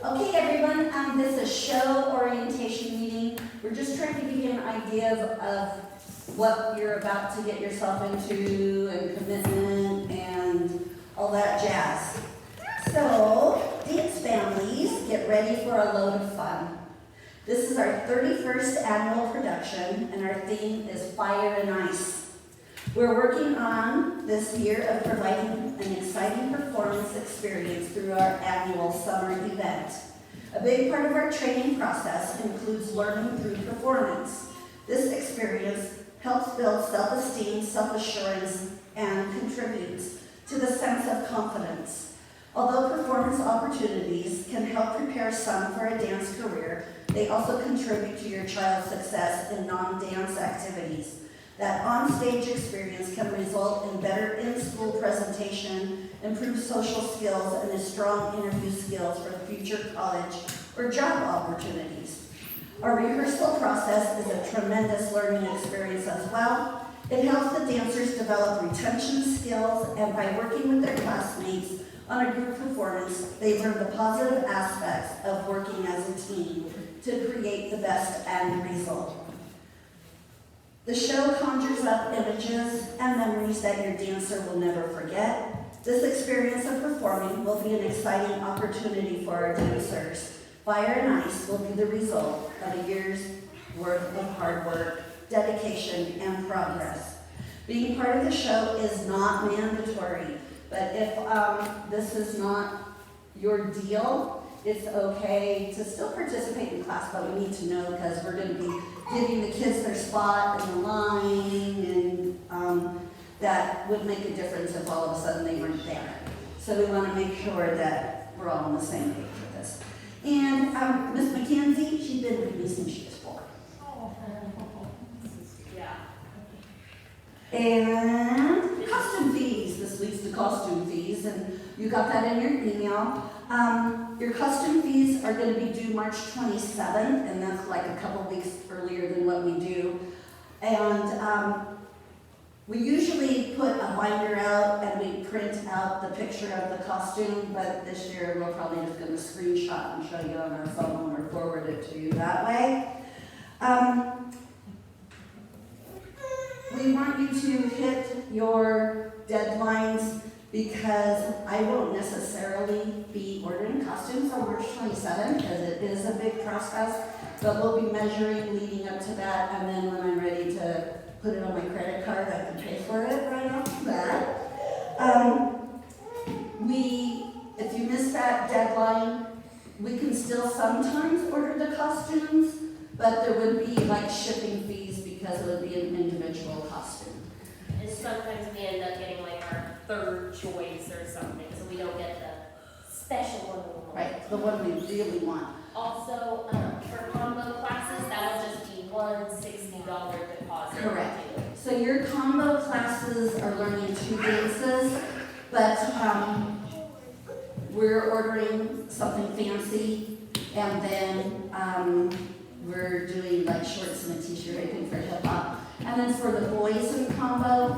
Okay, everyone, this is show orientation meeting. We're just trying to give you an idea of what you're about to get yourself into and commitment and all that jazz. So, dance families, get ready for a load of fun. This is our 31st annual production, and our theme is Fire and Ice. We're working on this year of providing an exciting performance experience through our annual summer event. A big part of our training process includes learning through performance. This experience helps build self-esteem, self-assurance, and contributes to the sense of confidence. Although performance opportunities can help prepare some for a dance career, they also contribute to your child's success in non-dance activities. That on-stage experience can result in better in-school presentation, improved social skills, and a strong interview skills for future college or job opportunities. Our rehearsal process is a tremendous learning experience as well. It helps the dancers develop retention skills, and by working with their classmates on a group performance, they learn the positive aspects of working as a team to create the best end result. The show conjures up images and memories that your dancer will never forget. This experience of performing will be an exciting opportunity for our dancers. Fire and Ice will be the result of a year's worth of hard work, dedication, and progress. Being part of the show is not mandatory, but if this is not your deal, it's okay to still participate in class, but we need to know because we're going to be giving the kids their spot in the line, and that would make a difference if all of a sudden they weren't there. So we want to make sure that we're all on the same page with this. And Miss Mackenzie, she's been with me since she was 4. Yeah. And costume fees. This leads to costume fees, and you got that in your email. Your costume fees are going to be due March 27th, and that's like a couple weeks earlier than what we do. And we usually put a binder out and we print out the picture of the costume, but this year we're probably just going to screenshot and show you on our phone or forward it to you that way. We want you to hit your deadlines because I won't necessarily be ordering costumes on March 27th because it is a big process, but we'll be measuring leading up to that, and then when I'm ready to put it on my credit card, I can pay for it right off the bat. If you miss that deadline, we can still sometimes order the costumes, but there would be like shipping fees because it would be an individual costume. And sometimes we end up getting like our third choice or something, so we don't get the special one we want. Right, the one we really want. Also, for combo classes, that'll just be one $60 deposit. Correct. So your combo classes are learning 2 dances, but we're ordering something fancy, and then we're doing like shorts and a t-shirt, I think, for hip hop. And then for the boys in combo,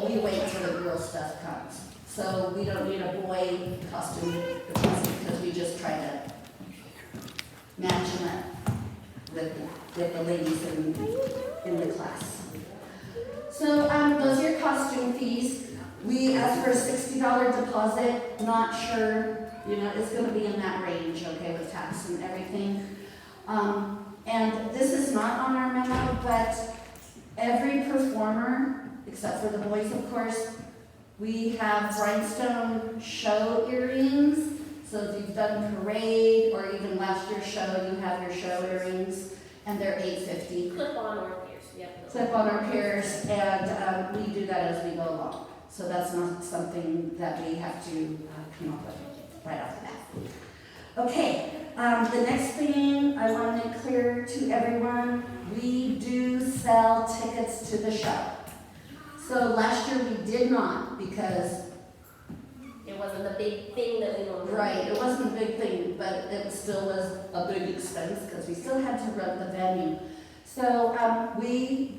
we wait till the girl stuff comes. So we don't need a boy costume deposit because we just try to match them up with the ladies in the class. So those are your costume fees. We asked for a $60 deposit. Not sure, it's going to be in that range, okay, with tax and everything. And this is not on our memo, but every performer, except for the boys, of course, we have rhinestone show earrings. So if you've done parade or even last year's show, you have your show earrings, and they're $8.50. Clip on or pierce. Yep. Clip on or pierce, and we do that as we go along. So that's not something that we have to come up with right off the bat. Okay. The next thing I want to make clear to everyone, we do sell tickets to the show. So last year we did not because it wasn't the big thing that we normally do. Right, it wasn't a big thing, but it still was a big expense because we still had to rent the venue. So we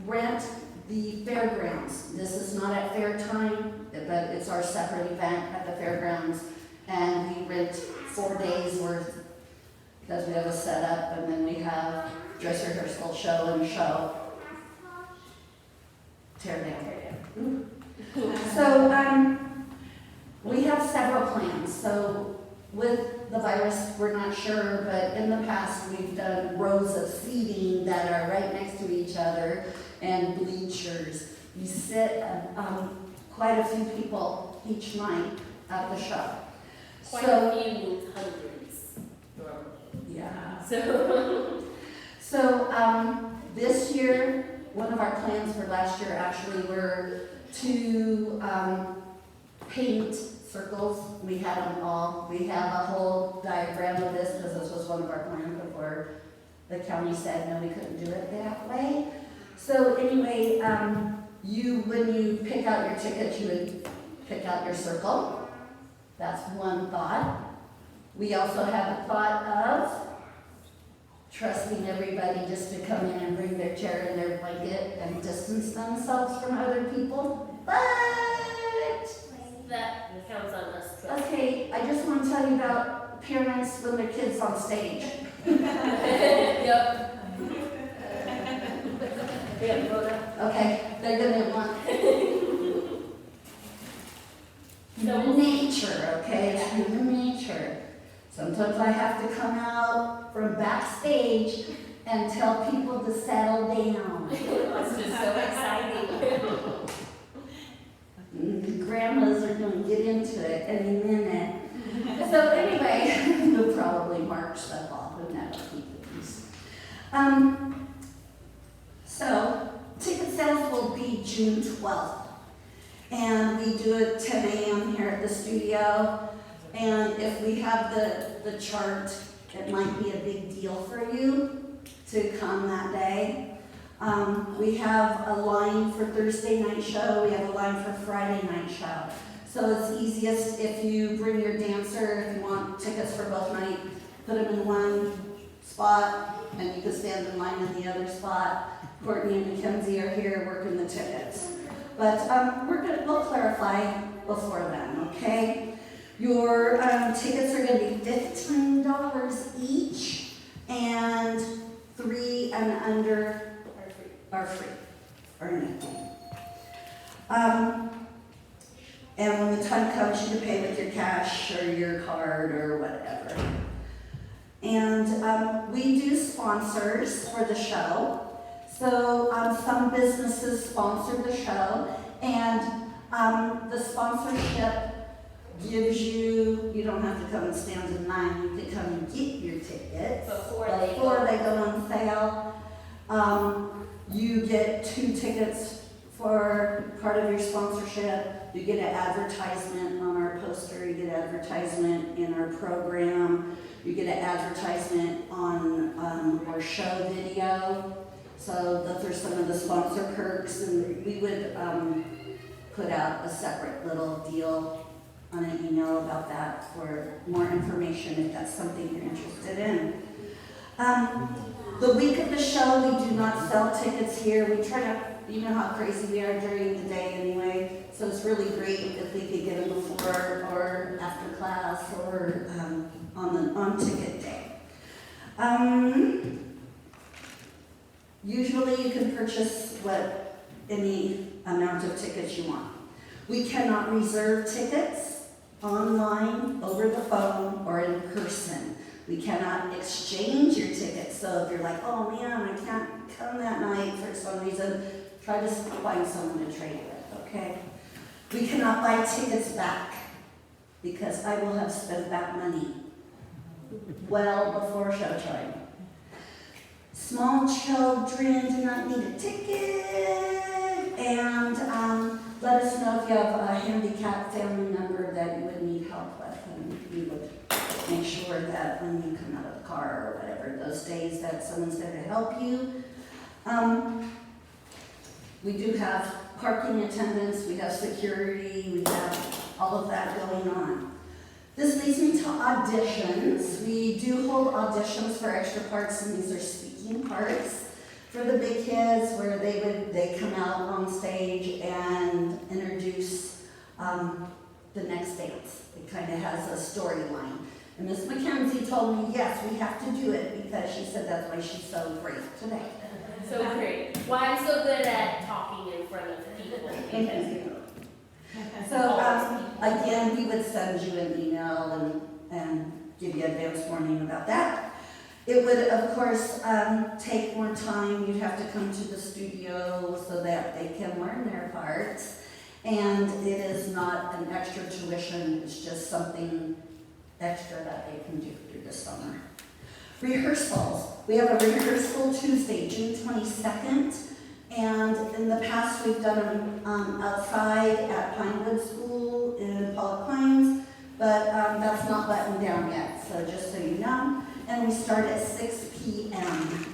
rent the fairgrounds. This is not at fair time, but it's our separate event at the fairgrounds, and we rent 4 days worth, because we have a setup, and then we have dress rehearsal, show, and show. Tear down. So, we have several plans. So with the virus, we're not sure, but in the past, we've done rows of seating that are right next to each other and bleachers. You sit, quite a few people each night at the show. Quite a few means hundreds normally. Yeah. So, This year, one of our plans for last year actually were to paint circles. We had them all. We have a whole diagram of this because this was one of our plans before the county said no, we couldn't do it that way. So anyway, when you pick out your tickets, you would pick out your circle. That's one thought. We also have a thought of trusting everybody just to come in and bring their chair and their blanket and distance themselves from other people. But, that counts on us. okay, I just want to tell you about parents when their kids on stage. Yep. Okay, they're gonna want nature, okay, it's human nature. Sometimes I have to come out from backstage and tell people to settle down. It's just so exciting. Grandmas are gonna get into it any minute. So anyway, we'll probably mark stuff off and that'll keep things. So ticket sales will be June 12th. And we do it 10 a.m. here at the studio. And if we have the chart, it might be a big deal for you to come that day. We have a line for Thursday night show. We have a line for Friday night show. So it's easiest if you bring your dancer, if you want tickets for both nights, put them in one spot, and you can stand in line in the other spot. Courtney and Mackenzie are here working the tickets. But we'll clarify before then, okay? Your tickets are going to be $15 each, and 3 and under are free, or nothing. And when the time comes, you can pay with your cash or your card or whatever. And we do sponsors for the show. So some businesses sponsor the show, and the sponsorship gives you don't have to come and stand in line, you can come and get your tickets Before they go on sale. You get 2 tickets for part of your sponsorship. You get an advertisement on our poster, you get advertisement in our program, you get an advertisement on our show video. So those are some of the sponsor perks, and we would put out a separate little deal on an email about that for more information if that's something you're interested in. The week of the show, we do not sell tickets here. We try to, you know how crazy we are during the day anyway, so it's really great if we could get them before or after class or on ticket day. Usually you can purchase any amount of tickets you want. We cannot reserve tickets online, over the phone, or in person. We cannot exchange your tickets. So if you're like, oh man, I can't come that night for some reason, try to find someone to trade with, okay? We cannot buy tickets back because I will have spent that money well before showtime. Small children do not need a ticket, and let us know if you have a handicapped family member that you would need help with, and we would make sure that when you come out of the car or whatever, those days that someone's there to help you. We do have parking attendants, we have security, we have all of that going on. This leads me to auditions. We do hold auditions for extra parts, and these are speaking parts for the big kids where they come out on stage and introduce the next dance. It kind of has a storyline. And Miss Mackenzie told me, yes, we have to do it because she said that's why she's so great today. So great. Why I'm so good at talking in front of people because So, again, we would send you an email and give you advance warning about that. It would, of course, take more time. You'd have to come to the studio so that they can learn their parts. And it is not an extra tuition, it's just something extra that they can do through the summer. Rehearsals. We have a rehearsal Tuesday, June 22nd. And in the past, we've done them outside at Pinewood School in Pollock Pines, but that's not buttoned down yet, so just so you know. And we start at 6 p.m.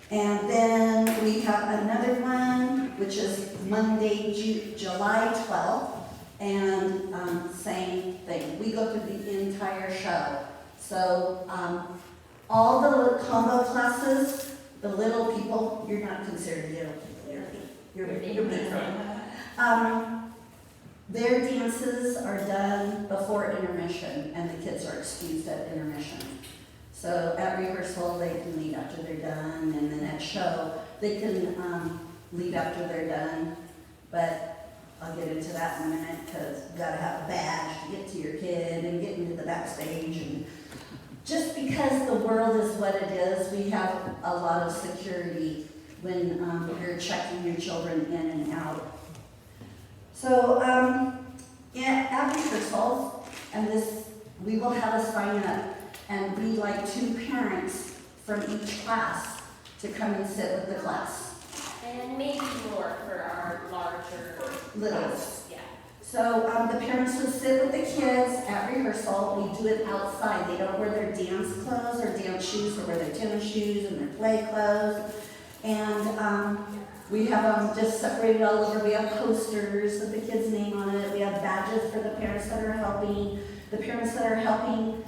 And then we have another one, which is Monday, July 12th, and same thing. We go through the entire show. So all the combo classes, the little people, you're not considered little people, you're big. Their dances are done before intermission, and the kids are excused at intermission. So at rehearsal, they can leave after they're done, and then at show, they can leave after they're done. But I'll get into that in a minute, because you gotta have a badge to get to your kid and get into the backstage. And just because the world is what it is, we have a lot of security when you're checking your children in and out. So yeah, at rehearsals, and this, we will have a sign up, and we'd like 2 parents from each class to come and sit with the class. and maybe more for our larger Littles. Yeah. So the parents would sit with the kids at rehearsal. We do it outside. They don't wear their dance clothes or dance shoes, or wear their tennis shoes and their play clothes. And we have them just separated all over. We have posters with the kids' name on it. We have badges for the parents that are helping. The parents that are helping,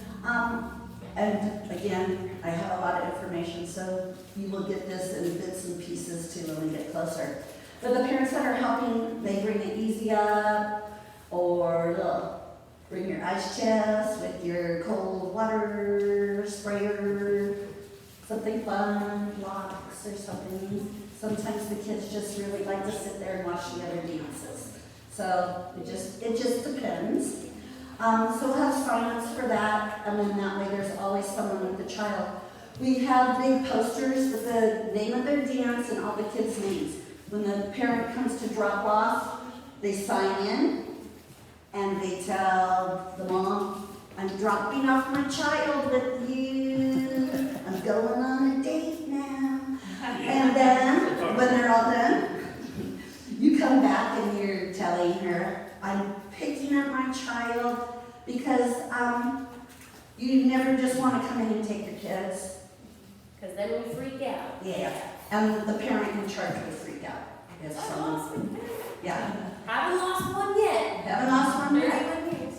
and again, I have a lot of information, so you will get this in bits and pieces too when we get closer. For the parents that are helping, they bring an Easy Up, or they'll bring your ice chest with your cold water sprayer, something fun, blocks or something. Sometimes the kids just really like to sit there and watch the other dances. So it just depends. So we'll have sign-ups for that, and then that way there's always someone with the child. We have big posters with the name of their dance and all the kids' names. When the parent comes to drop off, they sign in, and they tell the mom, I'm dropping off my child with you. I'm going on a date now. And then, when they're all done, you come back and you're telling her, I'm picking up my child because you never just want to come in and take your kids. Because then we freak out. Yeah, and the parent in charge will freak out. If someone, yeah. Haven't lost one yet. Haven't lost one yet. 31 years.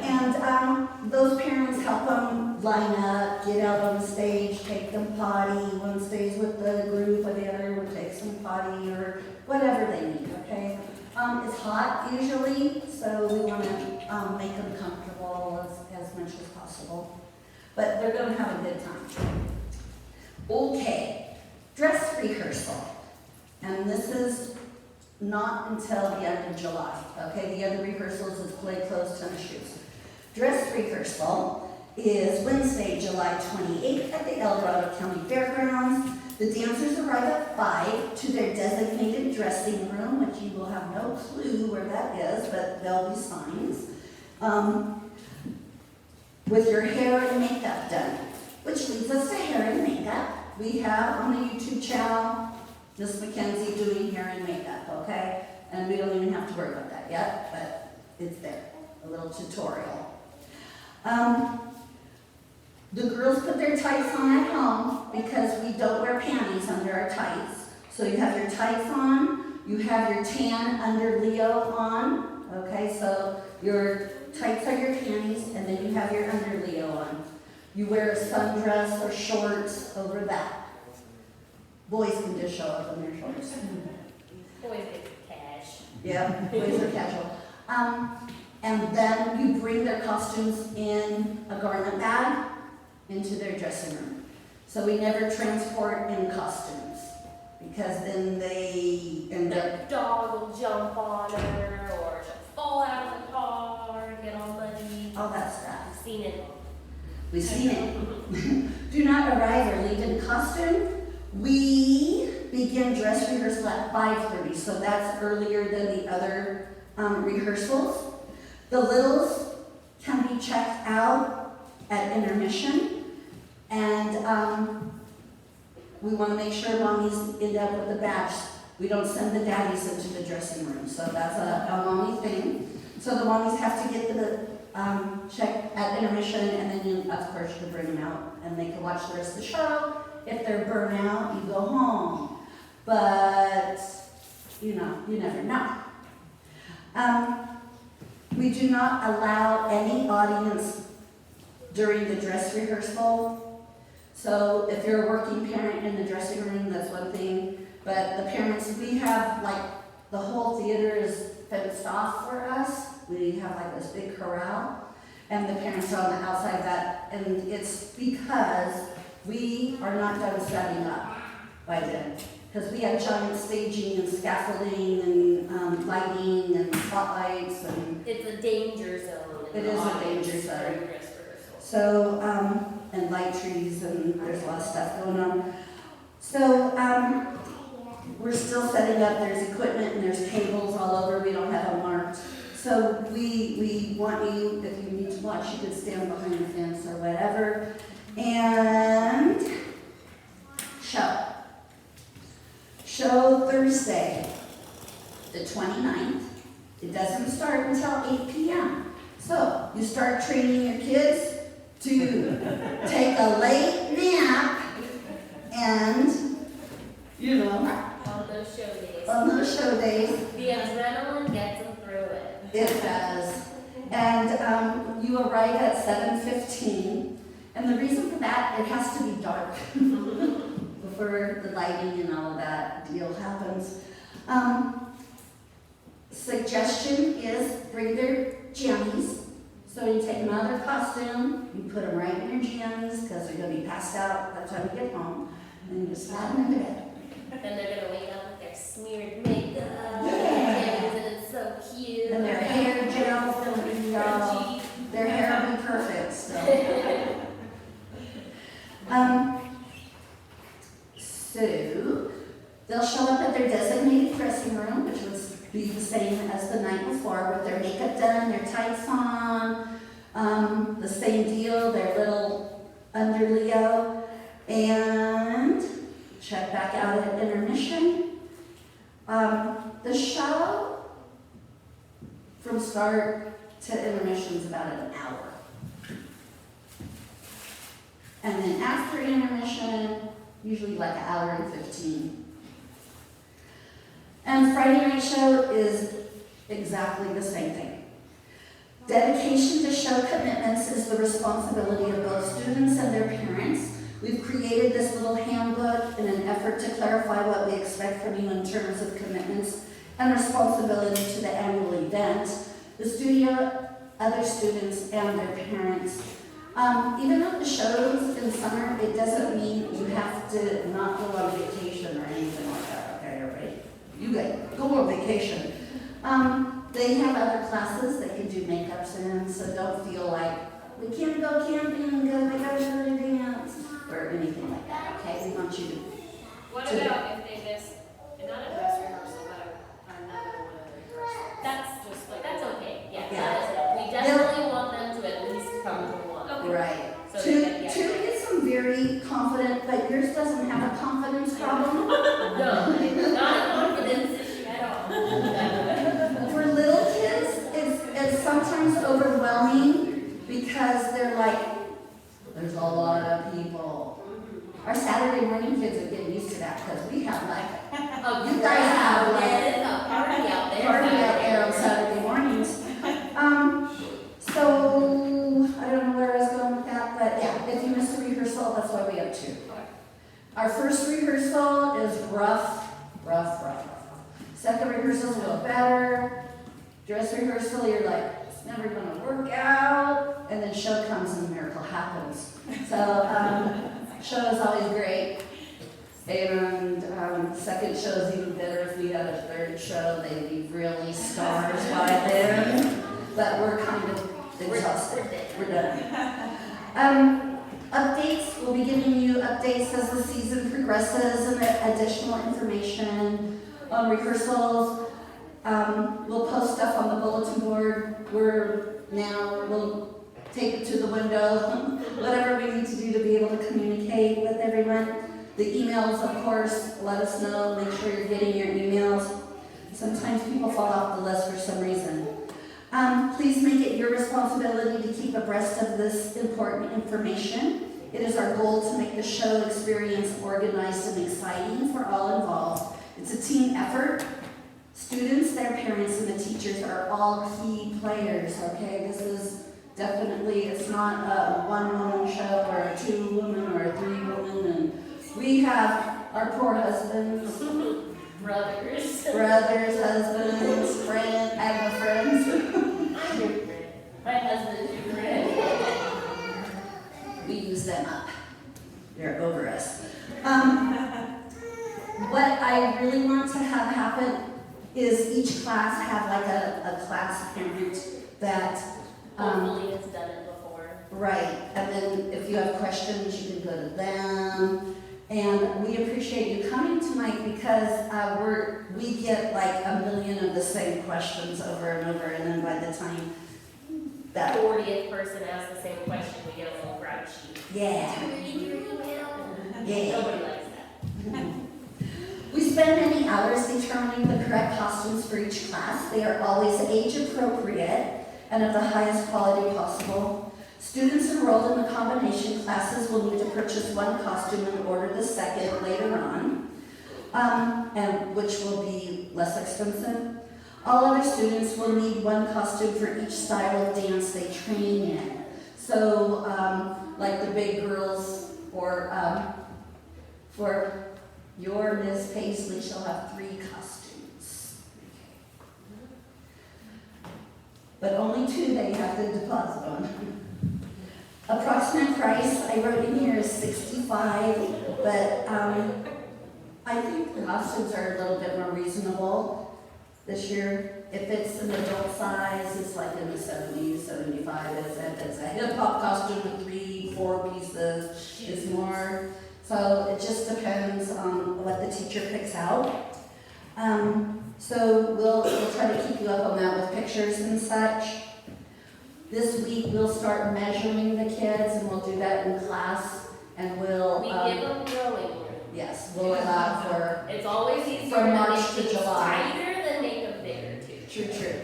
And those parents help them line up, get out on the stage, take them potty. One stays with the group, or the other will take some potty, or whatever they need, okay? It's hot usually, so we want to make them comfortable as much as possible. But they're going to have a good time. Okay, dress rehearsal. And this is not until the end of July, okay? The other rehearsals is play clothes, tennis shoes. Dress rehearsal is Wednesday, July 28th at the El Dorado County Fairgrounds. The dancers arrive at 5 to their designated dressing room, which you will have no clue where that is, but there'll be signs, with your hair and makeup done, which leads us to hair and makeup. We have on the YouTube channel Miss Mackenzie doing hair and makeup, okay? And we don't even have to worry about that yet, but it's there, a little tutorial. The girls put their tights on at home because we don't wear panties under our tights. So you have your tights on, you have your tan under Leo on, okay? So your tights are your panties, and then you have your under Leo on. You wear a sundress or shorts over that. Boys can just show up in their shorts. Boys get cash. Yeah, boys are casual. And then you bring their costumes in a garment bag into their dressing room. So we never transport in costumes, because then they end up. The dog will jump on her, or she'll fall out of the car, get all muddy. All that stuff. I've seen it. We've seen it. Do not arrive or leave in costume. We begin dress rehearsal at 5:30, so that's earlier than the other rehearsals. The littles can be checked out at intermission, and we want to make sure mommies end up with a badge. We don't send the daddies into the dressing room, so that's a mommy thing. So the mommies have to get the check at intermission, and then you, of course, you bring them out, and they can watch the rest of the show. If they're burnt out, you go home. But, you never know. We do not allow any audience during the dress rehearsal. So if you're a working parent in the dressing room, that's one thing. But the parents, we have like, the whole theater is fenced off for us. We have like this big corral, and the parents are on the outside of that, and it's because we are not done setting up by then. Because we have giant staging and scaffolding and lighting and spotlights and. It's a danger zone. It is a danger zone. During dress rehearsal. So, and light trees, and there's a lot of stuff going on. So, we're still setting up, there's equipment and there's tables all over, we don't have them marked. So we want you, if you need to watch, you can stand behind the fence or whatever. And show. Show Thursday, the 29th. It doesn't start until 8 p.m. So you start training your kids to take a late nap and, On those show days. on those show days, The adrenaline gets them through it. it does. And you arrive at 7:15. And the reason for that, it has to be dark before the lighting and all of that deal happens. Suggestion is bring their jammies. So you take them out of their costume, you put them right in your jammies, because they're going to be passed out by the time you get home. And you just slide them into bed. Then they're gonna wake up with their smeared makeup, Yeah. and it's so cute. And their hair gel's going to be all, their hair will be perfect. So they'll show up at their designated dressing room, which would be the same as the night before, with their makeup done, their tights on, the same deal, their little underleo, and check back out at intermission. The show from start to intermission is about an hour. And then after intermission, usually like an hour and 15. And Friday night show is exactly the same thing. Dedication to show commitments is the responsibility of both students and their parents. We've created this little handbook in an effort to clarify what we expect from you in terms of commitments and responsibility to the annual event, the studio, other students, and their parents. Even though the show's in summer, it doesn't mean you have to not go on vacation or anything like that, okay, everybody? You go on vacation. They have other classes they can do makeups in, so don't feel like we can't go camping because we gotta go to dance or anything like that, okay? We want you to. What about if they miss, not a dress rehearsal, but another one of the rehearsals? That's Just like. That's okay, yeah. Yeah. We definitely want them to at least come to one. Okay. Right. So Two they get the idea. is very confident, but yours doesn't have a confidence problem. No, not a confidence issue at all. For little kids, it's sometimes overwhelming because they're like, there's a lot of people. Our Saturday morning kids are getting used to that because we have like you guys have like a party out there. party out there on Saturday mornings. So I don't know where I was going with that, but yeah, if you miss a rehearsal, that's why we have two. Our first rehearsal is rough. Second rehearsal's a little better. Dress rehearsal, you're like never gonna work out, and then show comes and a miracle happens. So, show is always great. And second show is even better. If we had a third show, they'd be really stars by then. But we're kind of exhausted. We're done. Updates, we'll be giving you updates as the season progresses and additional information on rehearsals. We'll post stuff on the bulletin board. We'll take it to the window, whatever we need to do to be able to communicate with everyone. The emails, of course, let us know. Make sure you're getting your emails. Sometimes people fall off the list for some reason. Please make it your responsibility to keep abreast of this important information. It is our goal to make the show experience organized and exciting for all involved. It's a team effort. Students, their parents, and the teachers are all key players, okay? This is definitely, it's not a one-woman show or a two-woman or a three-woman. And we have our poor husbands, Brothers, husbands, friends, Agna friends. my husband's your friend. We use them up. They're over us. What I really want to have happen is each class have like a class parent that, Hopefully it's done it before. right, and then if you have questions, you can go to them. And we appreciate you coming tonight because we get like a million of the same questions over and over, and then by the time that 40th person asks the same question, we get a little grab sheet. yeah. Do you read your email? Yeah. Nobody likes that. We spend many hours determining the correct costumes for each class. They are always age appropriate and of the highest quality possible. Students enrolled in the combination classes will need to purchase one costume and order the second later on, and which will be less expensive. All other students will need one costume for each style of dance they train in. So, like the big girls, or for your Miss Paisley, she'll have 3 costumes. But only 2 that you have to deposit on. Approximate price, I wrote in here is $65, but I think the costumes are a little bit more reasonable this year. If it's an adult size, it's like in the 70s, 75. If it's a hip-hop costume with 3, 4 pieces, it's more. So it just depends on what the teacher picks out. So we'll try to keep you up on that with pictures and such. This week we'll start measuring the kids, and we'll do that in class, and we'll We give them growing room. yes, we'll allow for It's always easier from to March make to things July. tighter than make them bigger too. True.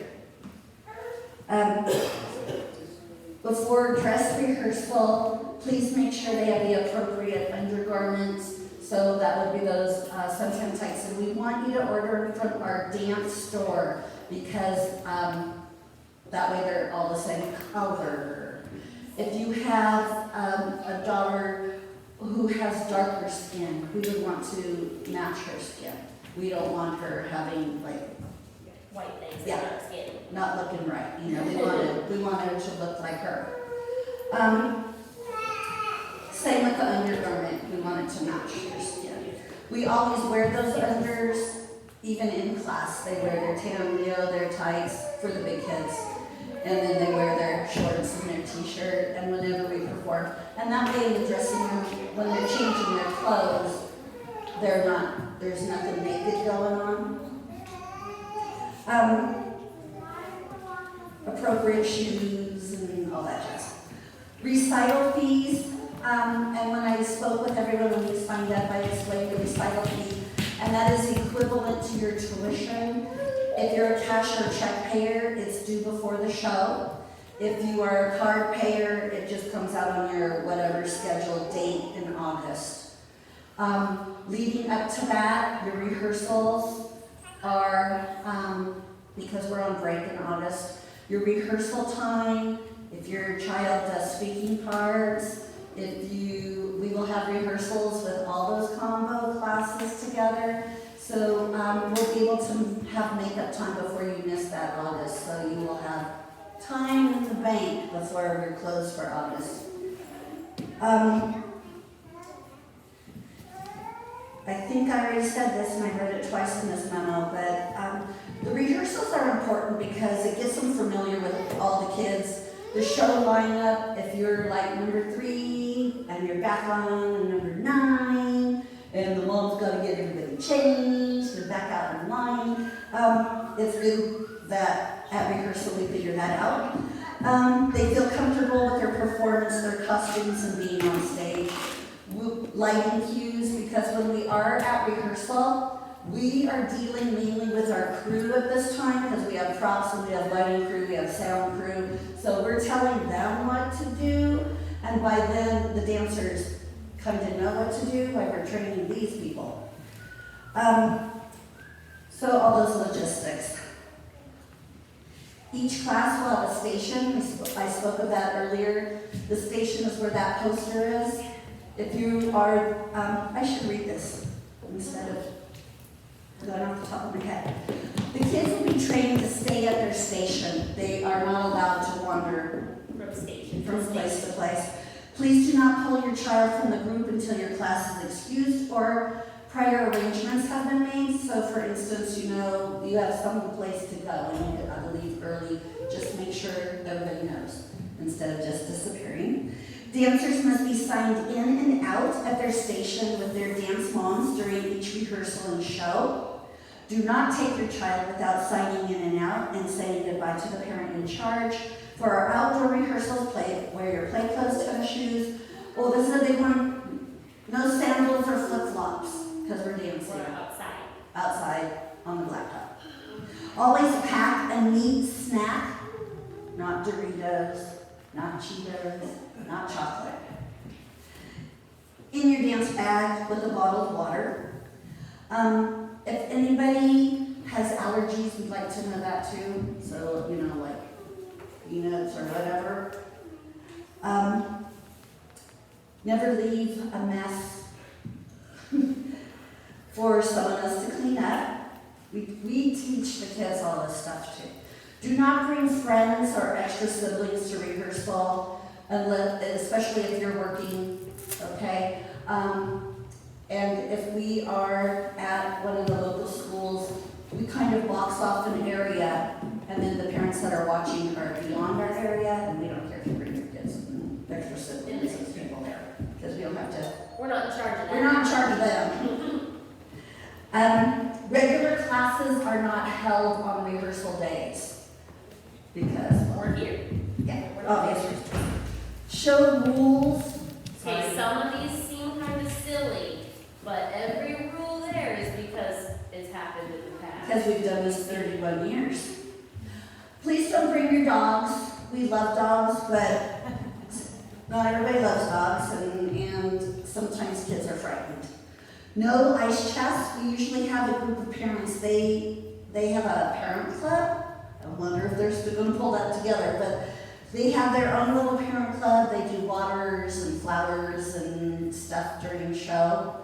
Before dress rehearsal, please make sure they have the appropriate undergarments. So that would be those suntan tights, and we want you to order from our dance store because that way they're all the same color. If you have a daughter who has darker skin, we would want to match her skin. We don't want her having like White things Yeah. in our skin. not looking right. You know, we want her to look like her. Same with the undergarment. We want it to match her skin. We always wear those unders, even in class. They wear their tam-leo, their tights for the big kids. And then they wear their shorts and their t-shirt, and whenever we perform. And that way in the dressing room, when they're changing their clothes, there's nothing naked going on. Appropriate shoes and all that jazz. Recital fees, and when I spoke with everyone when we signed up, I explained the recital fee, and that is equivalent to your tuition. If you're a cash or check payer, it's due before the show. If you are a card payer, it just comes out on your whatever scheduled date in August. Leading up to that, your rehearsals are, because we're on break in August, your rehearsal time, if your child does speaking parts, we will have rehearsals with all those combo classes together. So we'll be able to have makeup time before you miss that August. So you will have time in the bank before we're closed for August. I think I already said this and I read it twice in this memo, but the rehearsals are important because it gets them familiar with all the kids. The show lineup, if you're like number 3 and you're back on number 9, and the mom's got to get everybody changed, they're back out in line. It's good that at rehearsal we figure that out. They feel comfortable with their performance, their costumes, and being on stage. Lighting cues, because when we are at rehearsal, we are dealing mainly with our crew at this time, because we have props and we have lighting crew, we have sound crew. So we're telling them what to do, and by then the dancers kind of know what to do while we're training these people. So all those logistics. Each class will have a station. I spoke of that earlier. The station is where that poster is. If you are, I should read this instead of going off the top of my head. The kids will be trained to stay at their station. They are not allowed to wander from place to place. Please do not pull your child from the group until your class is excused or prior arrangements have been made. So for instance, you know, you have some place to go and you have to leave early. Just make sure everybody knows instead of just disappearing. Dancers must be signed in and out at their station with their dance moms during each rehearsal and show. Do not take your child without signing in and out and saying goodbye to the parent in charge. For our outdoor rehearsals, wear your play clothes, tennis shoes. Oh, this is a big one. No sandals or flip-flops, because we're dancing. Or outside. Outside on the blacktop. Always pack a neat snack, not Doritos, not Cheetos, not chocolate. In your dance bag with a bottle of water. If anybody has allergies, we'd like to know that too. So, you know, like peanuts or whatever. Never leave a mess for someone else to clean up. We teach the kids all this stuff too. Do not bring friends or extra siblings to rehearsal, especially if you're working, okay? And if we are at one of the local schools, we kind of box off an area, and then the parents that are watching are beyond our area, and we don't care if you bring your kids and extra siblings and people there, because we don't have to. We're not in charge of that. We're not in charge of them. Regular classes are not held on rehearsal days, because We're here. yeah, We're not obviously. Show rules. Okay, some of these seem kind of silly, but every rule there is because it's happened in the past. Because we've done this 31 years. Please don't bring your dogs. We love dogs, but not everybody loves dogs, and sometimes kids are frightened. No ice chests. We usually have a group of parents. They have a parent club. I wonder if they're still going to pull that together, but they have their own little parent club. They do waters and flowers and stuff during the show.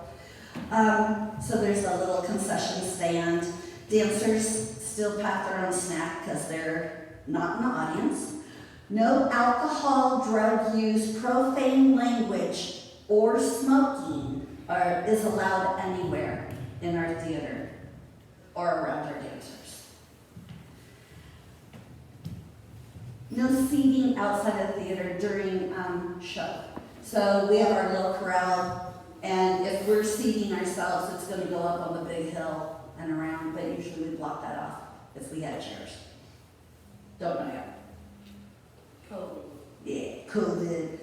So there's a little concession stand. Dancers still pack their own snack because they're not in the audience. No alcohol, drug use, profane language, or smoking is allowed anywhere in our theater or around our dancers. No seating outside of the theater during show. So we have our little corral, and if we're seating ourselves, it's going to go up on the big hill and around, but usually we block that off if we had chairs. Don't know yet. COVID. Yeah, COVID.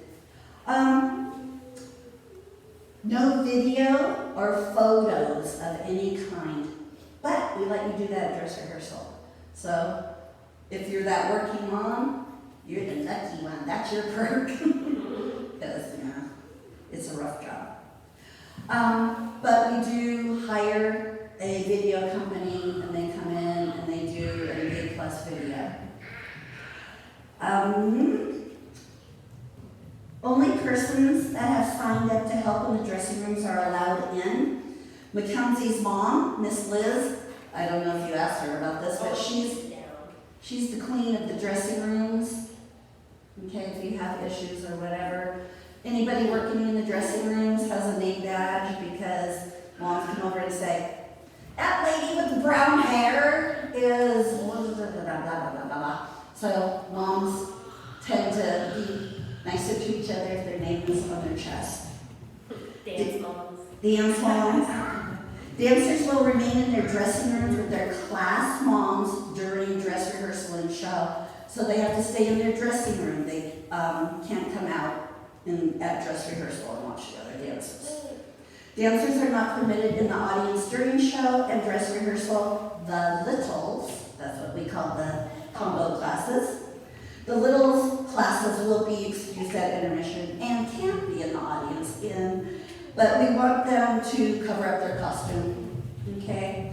No video or photos of any kind, but we let you do that at dress rehearsal. So if you're that working mom, you're the lucky one. That's your perk. Because, you know, it's a rough job. But we do hire a video company, and they come in and they do an A+ video. Only persons that have signed up to help in the dressing rooms are allowed in. Mackenzie's mom, Miss Liz, I don't know if you asked her about this, but She's the queen of the dressing rooms. Okay, if you have issues or whatever. Anybody working in the dressing rooms has a name badge because moms come over and say, that lady with the brown hair is blah, blah, blah, blah, blah, blah, blah. So moms tend to be nicer to each other if their name is on their chest. Dance moms. Dance moms. Dancers will remain in their dressing rooms with their class moms during dress rehearsal and show. So they have to stay in their dressing room. They can't come out at dress rehearsal and watch the other dancers. Dancers are not permitted in the audience during show and dress rehearsal. The littles, that's what we call the combo classes. The littles classes will be excused at intermission and can be in the audience but we want them to cover up their costume, okay?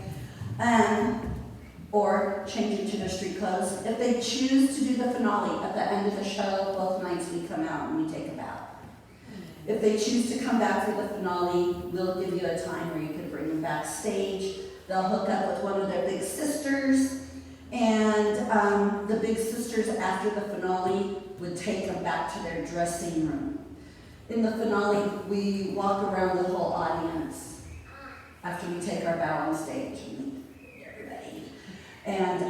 Or change into their street clothes. If they choose to do the finale at the end of the show, both nights we come out and we take a bath. If they choose to come back for the finale, we'll give you a time where you can bring them backstage. They'll hook up with one of their big sisters, and the big sisters after the finale would take them back to their dressing room. In the finale, we walk around the whole audience after we take our bow on stage and meet everybody. And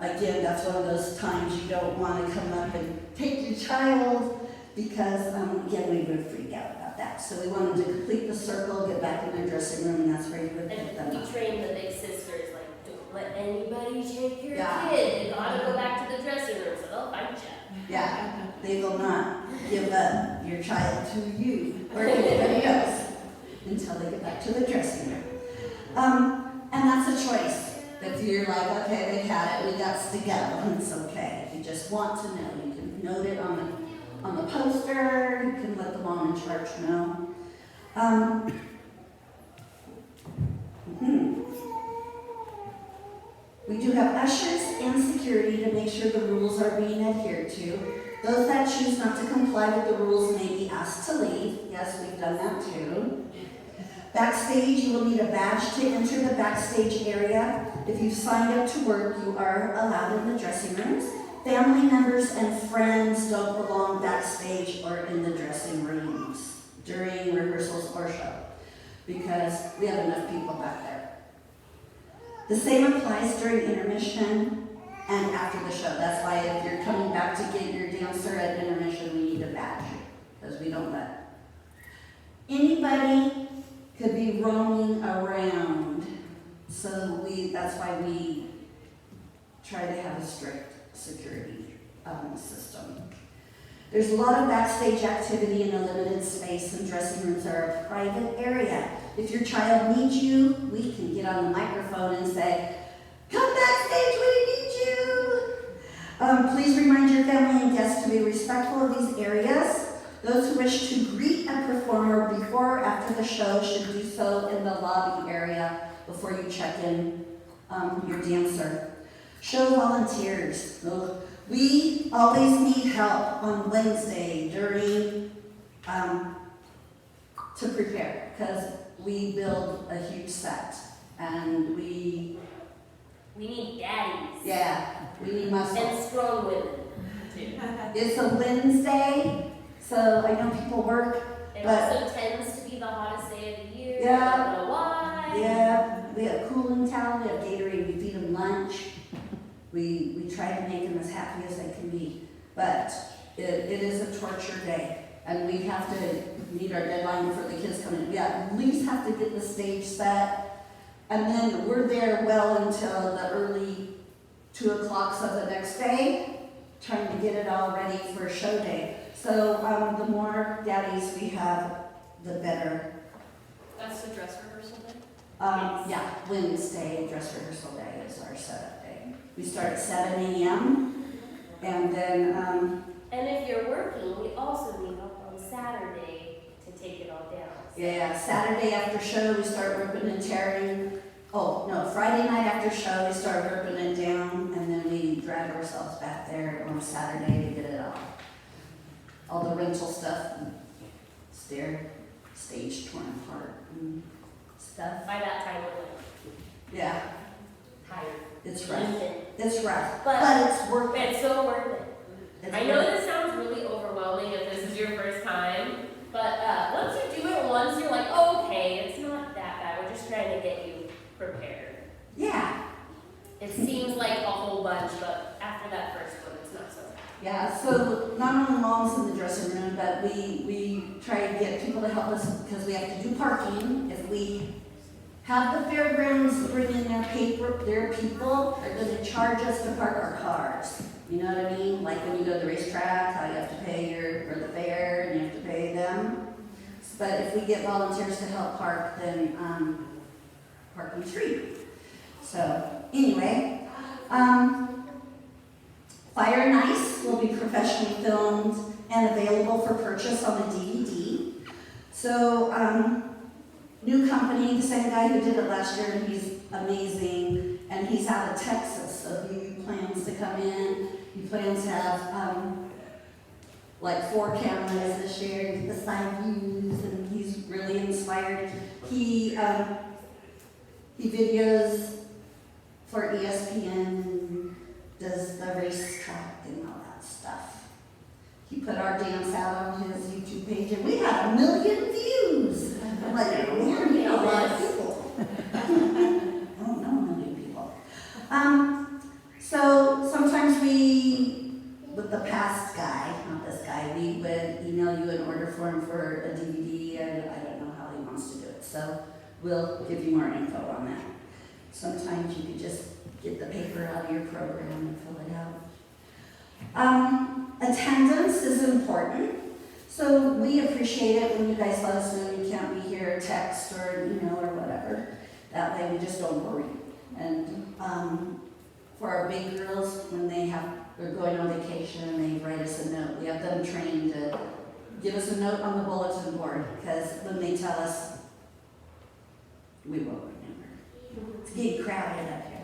again, that's one of those times you don't want to come up and take your child because, again, we would freak out about that. So we want them to complete the circle, get back in their dressing room, and that's where you would pick them And up. we train the big sisters, like, don't let anybody take your Yeah. kid. They gotta go back to the dressing room, so they'll fight you. Yeah, they will not give up your child to you or anybody else until they get back to the dressing room. And that's a choice. If you're like, okay, they had it, we got to go, it's okay. If you just want to know, you can note it on the poster, you can let the mom in charge know. We do have ushers and security to make sure the rules are being adhered to. Those that choose not to comply with the rules may be asked to leave. Yes, we've done that too. Backstage, you will need a badge to enter the backstage area. If you've signed up to work, you are allowed in the dressing rooms. Family members and friends don't belong backstage or in the dressing rooms during rehearsals or show because we have enough people back there. The same applies during intermission and after the show. That's why if you're coming back to get your dancer at intermission, we need a badge because we don't let anybody could be roaming around. So that's why we try to have a strict security system. There's a lot of backstage activity in a limited space, and dressing rooms are a private area. If your child needs you, we can get on the microphone and say, come backstage, we need you. Please remind your family and guests to be respectful of these areas. Those who wish to greet a performer before or after the show should do so in the lobby area before you check in your dancer. Show volunteers. We always need help on Wednesday during to prepare because we build a huge set and we need daddies. Yeah, we need muscle. And strong women, too. It's a Wednesday, so I know people work. It But- also tends to be the hottest day of the year. Yeah. I don't know why. Yeah, we have cooling town, we have Gatorade, we feed them lunch. We try to make them as happy as they can be. But it is a torture day, and we have to meet our deadline before the kids come in. We at least have to get the stage set, and then we're there well until the early 2 o'clocks of the next day, trying to get it all ready for show day. So the more daddies we have, the better. That's the dress rehearsal day? Yeah, Wednesday, dress rehearsal day is our setup day. We start at 7 a.m. and then, And if you're working, we also need help on Saturday to take it all down. yeah, Saturday after show, we start ripping and tearing. Oh, no, Friday night after show, we start ripping it down, and then we drag ourselves back there on Saturday to get it all the rental stuff, and stage torn apart and stuff. By that time, we're like Yeah, tired. it's rough. Even It's rough, But- but it's worth it. It's so worth it. It's I know worth it. this sounds really overwhelming if this is your first time, but once you do it once, you're like, oh, okay, it's not that bad. We're just trying to get you prepared. Yeah, It seems like a whole bunch, but after that first one, it's not so bad. yeah, so not only moms in the dressing room, but we try to get people to help us because we have to do parking. If we have the fairgrounds bring in their people, they're gonna charge us to park our cars. You know what I mean? Like when you go to the racetrack, how you have to pay for the fare and you have to pay them. But if we get volunteers to help park, then parking free. So anyway, Fire and Ice will be professionally filmed and available for purchase on the DVD. So new company, the same guy who did it last year, and he's amazing, and he's out of Texas, so he plans to come in. He plans to have like 4 cameras this year, the side views, and he's really inspired. He videos for ESPN and does the racetrack and all that stuff. He put our dance out on his YouTube page, and we had 1 million views. I'm like, man, we know a lot of people. I don't know 1 million people. So sometimes with the past guy, not this guy, we would email you an order form for a DVD, and I don't know how he wants to do it. So we'll give you more info on that. Sometimes you could just get the paper out of your program and fill it out. Attendance is important. So we appreciate it when you guys let us know you can't be here, text or email or whatever. That way we just don't worry. And for our big girls, when they're going on vacation and they write us a note, we have them trained to give us a note on the bulletin board, because when they tell us, we won't remember. It's getting crowded up here.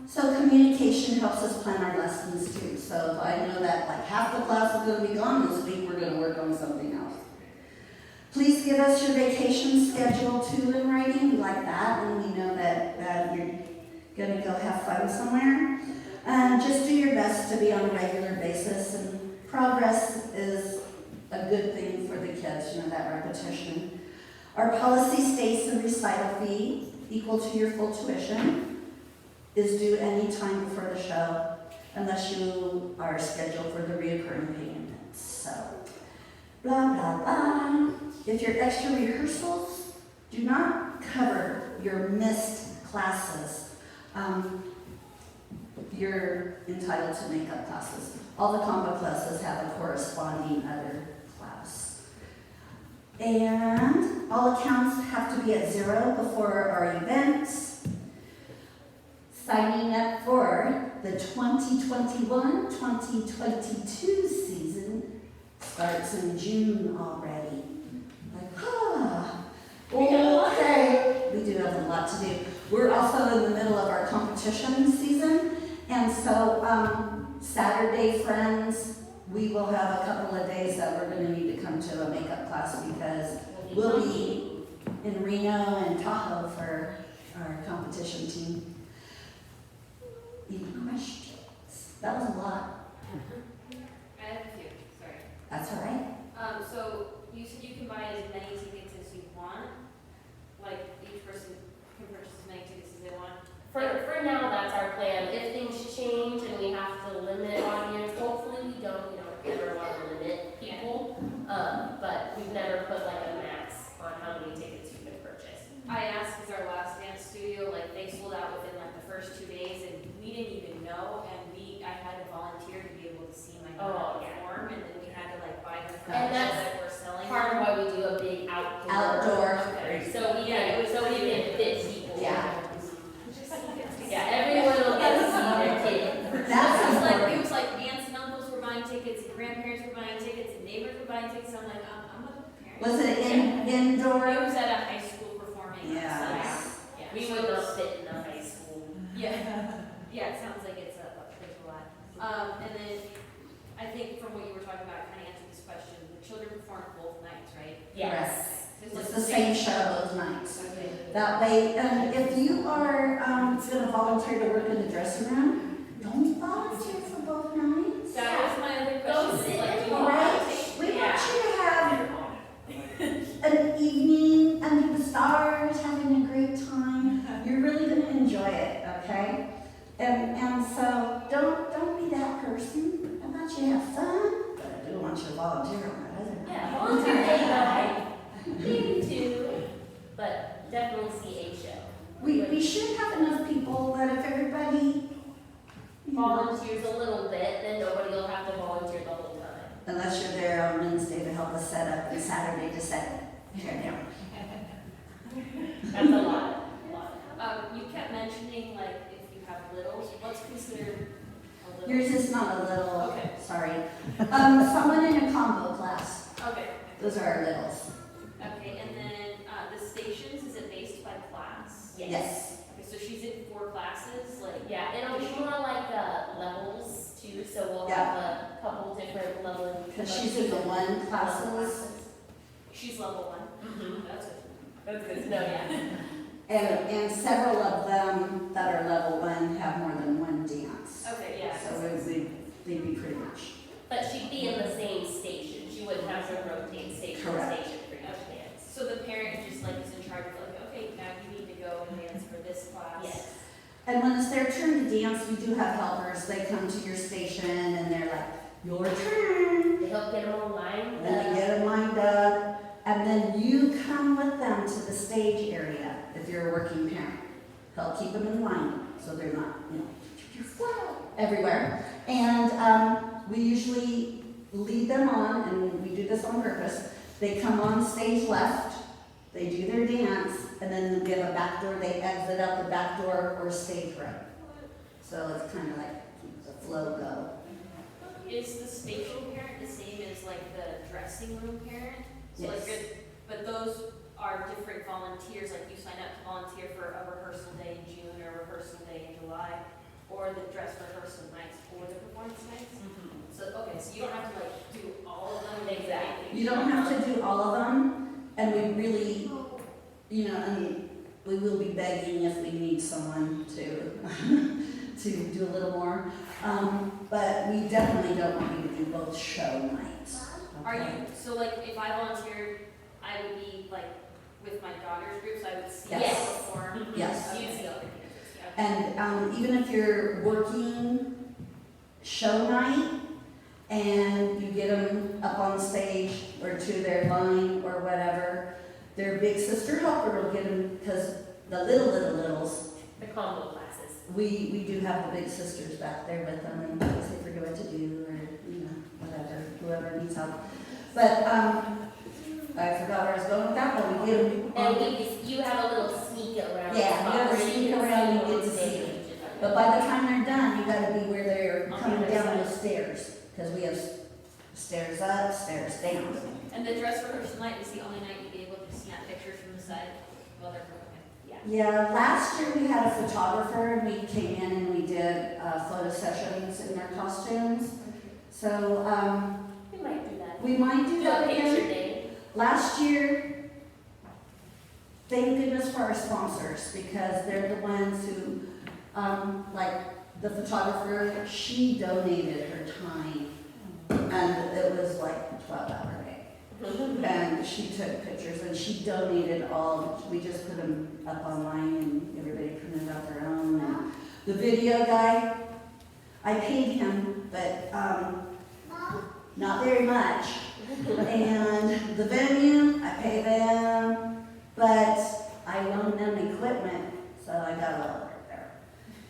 So communication helps us plan our lessons too. So if I know that like half the class is going to be gone this week, we're going to work on something else. Please give us your vacation schedule too in writing. We like that, and we know that you're going to go have fun somewhere. Just do your best to be on a regular basis, and progress is a good thing for the kids, that repetition. Our policy states the recital fee equal to your full tuition is due any time before the show, unless you are scheduled for the reoccurring payments. So, blah, blah, blah. If your extra rehearsals do not cover your missed classes, you're entitled to makeup classes. All the combo classes have a corresponding other class. And all accounts have to be at 0 before our events. Signing up for the 2021-2022 season starts in June already. Okay. We do have a lot to do. We're also in the middle of our competition season, and so Saturday, friends, we will have a couple of days that we're going to need to come to a makeup class because we'll be in Reno and Tahoe for our competition team. Any questions? That was a lot. I have a few, sorry. That's all right. So you said you can buy as many tickets as you want? Like each person can purchase as many tickets as they want? For now, that's our plan. If things change and we have to limit audience, hopefully we don't, never want to limit people. But we've never put like a max on how many tickets you can purchase. I asked because our last dance studio, they sold out within the first 2 days, and we didn't even know, and I had to volunteer to be able to see my form, and then we had to buy the And that's that we're selling. Part of why we do a big Outdoor. Okay. So we can fit people. Yeah. Yeah, everyone will get to see their kid. That's It was like aunts and uncles were buying tickets, and grandparents were buying tickets, and neighbors were buying tickets. I'm like, I'm a parent. Was it indoor? It was at a high school performing. Yeah. Yeah. We would not fit in the high school. Yeah. Yeah, it sounds like there's a lot. And then I think from what you were talking about, kind of answered this question. The children perform both nights, right? Yes. It's the same show both nights. Okay. That way, if you are gonna volunteer to work in the dressing room, don't volunteer for both nights. That was my other Go question, sit like, and do you All want right, to take? we want Yeah. you to have an evening under the stars, having a great time. You're really gonna enjoy it, okay? And so don't be that person. I want you to have fun, but I do want you to volunteer on that other night. Yeah, volunteer day night, maybe two, but definitely see a show. We should have enough people that if everybody, you know, Volunteers a little bit, then nobody will have to volunteer the whole time. unless you're there on Wednesday to help us set up and Saturday to tear down. That's a lot. You kept mentioning like if you have littles, what's considered a little? Yours is not a little, Okay. sorry. Someone in a combo class, Okay, those are our littles. okay, and then, the stations, is it based by class? Yes. Okay, so she's in 4 classes, like. Yeah, it'll be more like levels too, so we'll Yeah. have a couple different levels. Because she's in the one classes, She's level 1. Mhm. That's good. That's good to know, yeah. and several of them that are level 1 have more than one dance. Okay, yeah. So they'd be pretty much. But she'd be in the same station, she wouldn't have to rotate station to Correct. station for each dance. So the parent just like is in charge of like, okay, now you need to go and dance for this class. Yes. And when it's their turn to dance, we do have helpers. They come to your station and they're like, your turn. They help get them all lined And then they up. get them lined up. And then you come with them to the stage area if you're a working parent. Help keep them in line so they're not, everywhere. And we usually lead them on, and we do this on purpose. They come on stage left, they do their dance, and then we have a back door. They exit out the back door or stage right. So it's kind of like keep the flow go. Is the station parent the same as like the dressing room parent? So like, Yes. but those are different volunteers, like you sign up to volunteer for a rehearsal day in June or a rehearsal day in July, or the dress rehearsal nights or the performance nights? So, okay, so you don't have to like do all of them. Exactly. You don't have to do all of them, and we really, you know, and we will be begging if we need someone to, to do a little more. But we definitely don't want you to do both show nights. Are okay? you, so like if I volunteered, I would be like with my daughter's group, so I would see Yes. them perform? Yes. You'd see all the dancers, yeah. And even if you're working show night and you get them up on stage or to their line or whatever, their big sister helper will get them, because the littles, The combo classes. we do have the big sisters back there with them in case they forget what to do or, you know, whatever, whoever needs help. But, I forgot where I was going with that, but we get them. And you have a little sneak around. Yeah, you gotta where sneak can around and see get to them see on them. stage. But by the time they're done, you gotta be where they're On the coming other down side. the stairs, because we have stairs up, stairs down. And the dress rehearsal night is the only night you'd be able to snap pictures from the side while they're performing. Yeah. Yeah, last year we had a photographer, and we came in and we did photo sessions in their costumes. So, We might do that. we might do Do a that picture again. day. Last year, thank goodness for our sponsors, because they're the ones who, like the photographer, she donated her time, and it was like a 12-hour day. And she took pictures, and she donated all, we just put them up online, and everybody printed out their own. And the video guy, I paid him, but not very much. And the venue, I pay them, but I loaned them equipment, so I got a lot right there.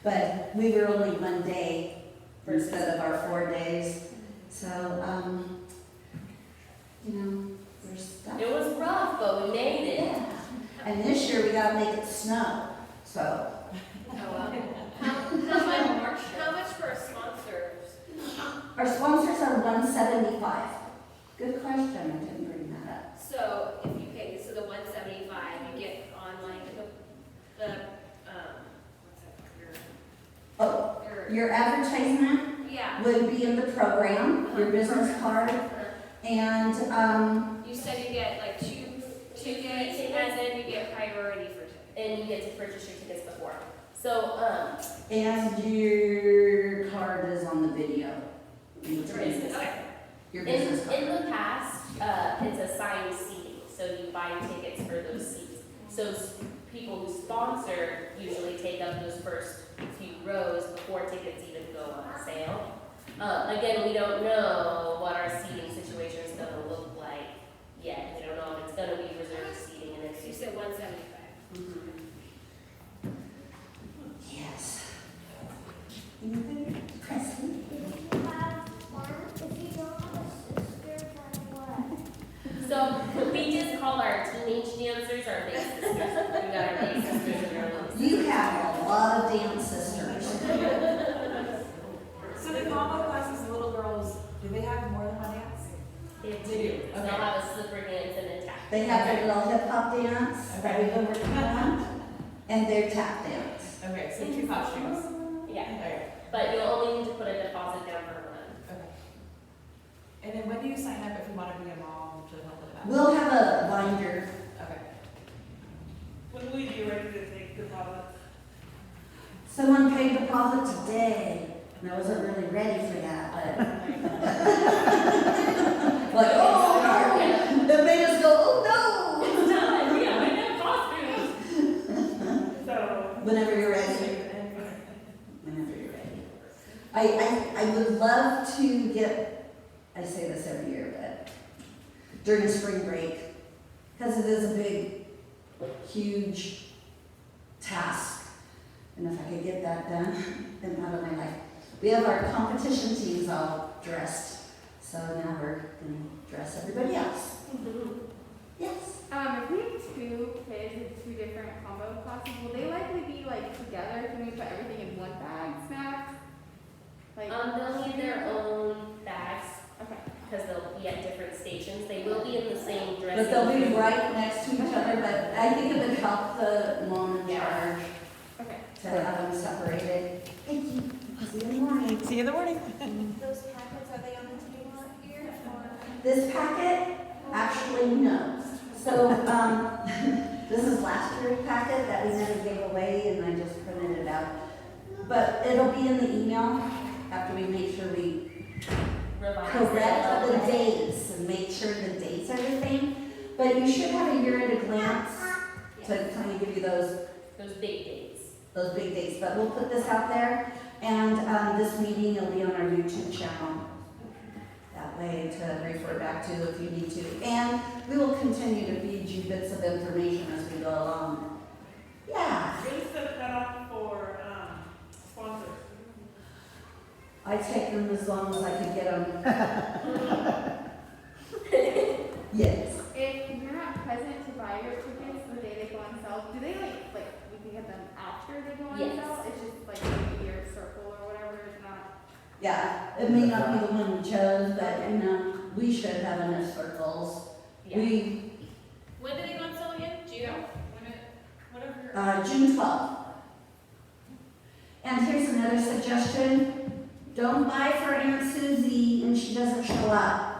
But we were only one day instead of our 4 days, so, you know, there's stuff. It was rough, but we made it. Yeah. And this year we gotta make it snow, so. How much for a sponsor? Our sponsors are $175. Good question, I didn't bring that up. So if you pay, so the 175, you get on like the what's that? Oh, Your your advertisement yeah. would be in the program, your business card, and, You said you get like two tickets, and then you get priority for tickets. and you get to purchase your tickets before. So, And your card is on the video. your business card. Your business card. In the past, it's assigned seating, so you buy tickets for those seats. So people who sponsor usually take up those first few rows before tickets even go on sale. Again, we don't know what our seating situation is going to look like yet. We don't know if it's going to be reserved seating, and if You said 175. Yes. Anything? Preston? So we just call our teenage dancers our big sisters. We got our big sisters and our little sisters. You have a lot of dance sisters. So the combo classes, the little girls, do they have more than one dance? They do. Okay. They'll have a slipper dance and a tap. They have their little hip hop dance that we've been working on, and their tap dance. Okay, so 2 costumes. Yeah, Okay. but you'll only need to put a deposit down for one. Okay. And then when do you sign up if you want to be a mom to help with that? We'll have a binder. Okay. When will you be ready to take deposits? Someone paid deposit today, and I wasn't really ready for that, but. Like, oh no! It made us go, oh no! It's time, yeah, we have costumes. So, Whenever you're ready. Whenever you're ready. I would love to get, I say this every year, but during spring break, because it is a big, huge task. And if I could get that done, then out of my life. We have our competition teams all dressed, so now we're going to dress everybody else. Yes. If we have 2 kids in 2 different combo classes, will they likely be like together? Can we put everything in one bag, snacks? Like, They'll need their own bags okay. because they'll be at different stations. They will be in the same dressing But they'll be room. right next to each other, but I think it would help the mom in charge Okay. to have them separated. Thank you. See you in the morning. See you in the morning. Those packets, are they on the table here or? This packet, actually, no. So, this is last year's packet that we never gave away, and I just printed it out. But it'll be in the email after we make sure we Revise correct the it. dates and make sure the dates are the same. But you should have a year at a glance to kind of give you those big dates. big dates. But we'll put this out there, and this meeting will be on our YouTube channel. That way to refer back to if you need to. And we will continue to feed you bits of information as we go along. Yeah. when's the cutoff for sponsors? I take them as long as I can get them. Yes. If you're not present to buy your tickets the day they go on sale, do they like we can get them after they go on Yes. sale? It's just like maybe your circle or whatever is not. Yeah, it may not be the one we chose, but you know, we should have enough circles. Yeah. When did they go on sale again? June? Whatever. June 12th. And here's another suggestion. Don't buy for Aunt Susie and she doesn't show up.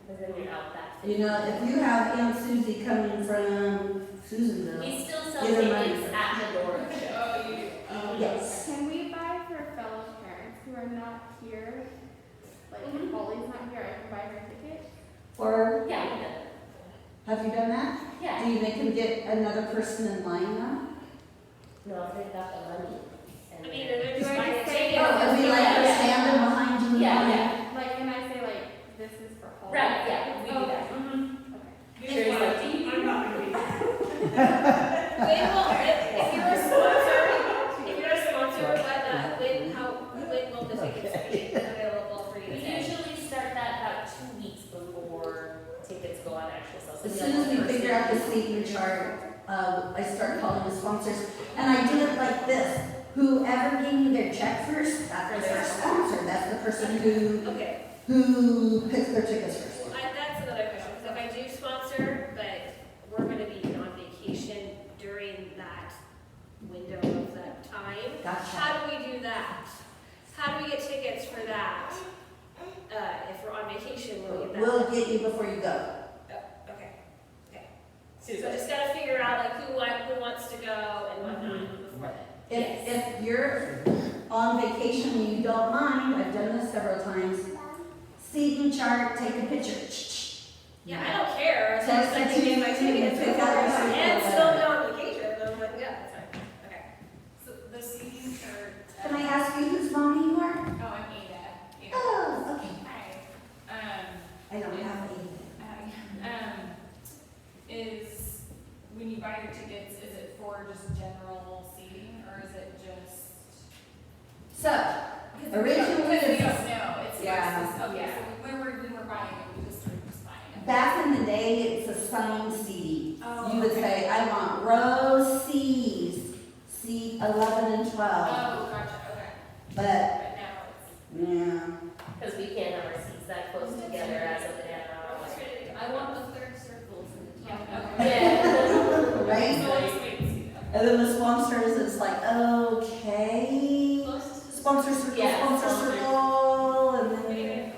Because then you're out that. You know, if you have Aunt Susie coming from Susanville. We still sell Get 'em tickets at the door of the show. Oh, you do? Yes. Can we buy for fellow parents who are not here? Like if Holly's not here, I can buy her ticket. Or Yeah, we did. have you done that? Yeah. Do you make them get another person in line now? No, if they've got the money. And I mean, they're just Do I buying a just say- ticket. Oh, it'd be like Yeah. standing behind you in Yeah, line. yeah. Like, can I say like this is for Holly? Right, yeah, we do that. Okay. Sure, he's like, "Do you-" I'm not gonna be. When will, if you're a sponsor, when will the tickets be available for you? We to get? usually start that about 2 weeks before tickets go on actual sale. So As we soon like as we the first figure out the week. seating chart, I start calling the sponsors, and I do it like this. Whoever gave me their check first, that's their sponsor. That's the person Okay, who picks their tickets first. that's another question, because if I do sponsor, but we're gonna be on vacation during that window of that time, Gotcha. how do we do that? How do we get tickets for that? If we're on vacation, we'll get that. We'll get you before you go. Okay. So just gotta figure out like who wants to go, If you're on vacation and you don't mind, I've done this several times, seating chart, take a picture. Yeah, I don't care, as long as I Text can it get my to me, tickets. pick out your seat, And whatever. still go on vacation, I'm like, yeah, that's fine, okay. So the seating chart. Can I ask you whose mommy you are? Oh, I'm Ada. Ada. Oh, okay. Hi. I don't have a. Is, when you buy your tickets, is it for just general seating, or is it just? So, originally, Because we it's- don't know, it's Yeah. versus, okay, Yeah. so when we're buying it, we just buying it. back in the day, it's assigned seating. Oh, You would okay. say, I want row C's, seat 11 and 12. Oh, gotcha, okay, But, but now it's. yeah, Because we can't have our seats that close together as of now. I want the third circle for the top. Yeah, okay. right? So let's wait and see that. And then the sponsors, it's like, okay, Closest to the. sponsor circle, Yeah, sponsor sponsor. circle, and then,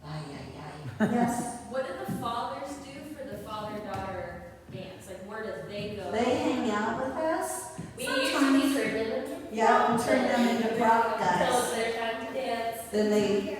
ay, ay, ay, yes. What do the fathers do for the father-daughter dance? Like, where do they go? They hang out with us. We Sometimes- usually turn them into. Yeah, and turn them into prop So guys. it's their time to dance. Then they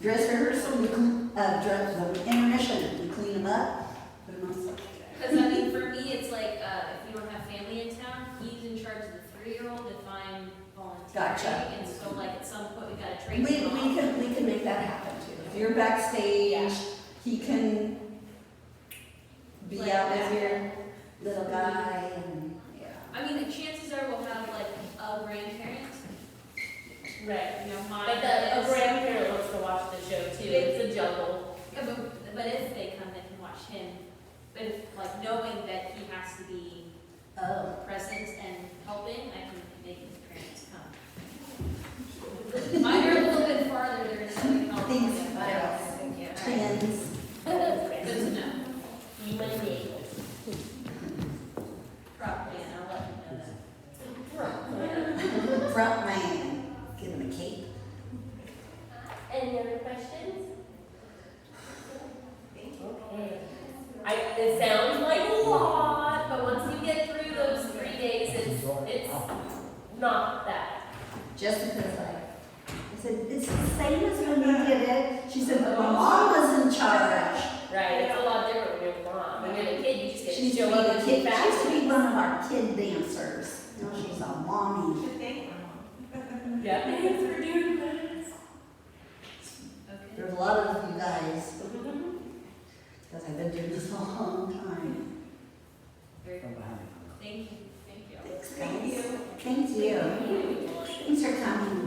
dress rehearsal, dress the intermission, we clean them up, put them on stage. Because I mean, for me, it's like, if you don't have family in town, he's in charge of the 3-year-old if I'm volunteering. Gotcha. And so like, at some point, we gotta We, train him off. we can make that happen too. If you're backstage, he can be Like out that. with your little guy and, yeah. I mean, the chances are we'll have like a grandparent, Right. you know, mine. But a grandparent wants to watch the show too. It's a juggle. Yeah, but if they come, they can watch him. But if, like, knowing that he has to be Oh. present and helping, I can make his parents come. Mine are a little bit farther, they're in California, Things, but yes. thank you. Twins. Good to know. You might be able. Probably, and I'll let you know that. Front man, give him a cape. Any other questions? Okay. It sounds like a lot, but once you get through those 3 days, it's not that. Jessica's like, I said, it's the same as when we did it. She said, but my mom was in charge. Right, it's a lot different when you're a mom. When you're a kid, you just get She to used to show be up the and kid, keep she used to back. be one of our kid dancers. Now she's a mommy. Yeah, thanks for doing this. Okay. There's a lot of you guys, because I've been doing this a long time. Very cool. Thank you. Thank you. Thanks, guys. Thank you. Thanks for coming.